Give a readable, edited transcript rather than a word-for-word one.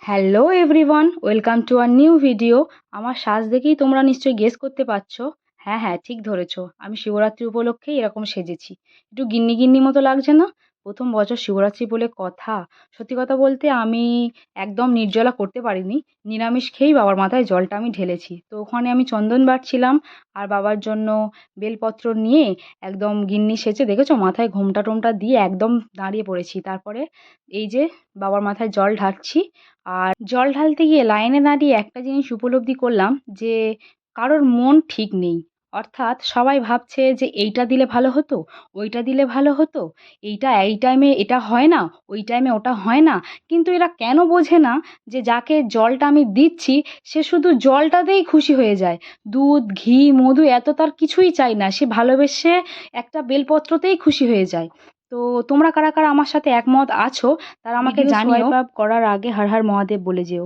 Hello everyone, welcome to our new video. আমার সাজ দেখেই তোমরা নিশ্চয়ই গেস করতে পারছো। হ্যাঁ হ্যাঁ, ঠিক ধরেছো, আমি শিবরাত্রি উপলক্ষেই এরকম সেজেছি। একটু গিন্নি গিন্নি মতো লাগছে না? প্রথম বছর শিবরাত্রি বলে কথা। সত্যি কথা বলতে আমি একদম নির্জলা করতে পারিনি। নিরামিষ খেয়েই বাবার মাথায় জলটা আমি ঢেলেছি। তো ওখানে আমি চন্দন বাটছিলাম আর বাবার জন্য বেলপত্র নিয়ে একদম গিন্নি সেজে, দেখেছো, মাথায় ঘোমটা টোমটা দিয়ে একদম দাঁড়িয়ে পড়েছি। তারপরে এই যে বাবার মাথায় জল ঢালছি। আর জল ঢালতে গিয়ে লাইনে দাঁড়িয়ে একটা জিনিস উপলব্ধি করলাম যে কারোর মন ঠিক নেই। অর্থাৎ সবাই ভাবছে যে এইটা দিলে ভালো হতো, ওইটা দিলে ভালো হতো, এইটা এই টাইমে এটা হয় না, ওই টাইমে ওটা হয় না। কিন্তু এরা কেন বোঝে না যে যাকে জলটা আমি দিচ্ছি সে শুধু জলটাতেই খুশি হয়ে যায়। দুধ, ঘি, মধু এত তার কিছুই চাই না, সে ভালোবেসে একটা বেলপত্রতেই খুশি হয়ে যায়। তো তোমরা কারা কারা আমার সাথে একমত আছো তারা আমাকে ভিডিও জানিও। সোয়াইপ আপ করার আগে হর হর মহাদেব বলে যেও।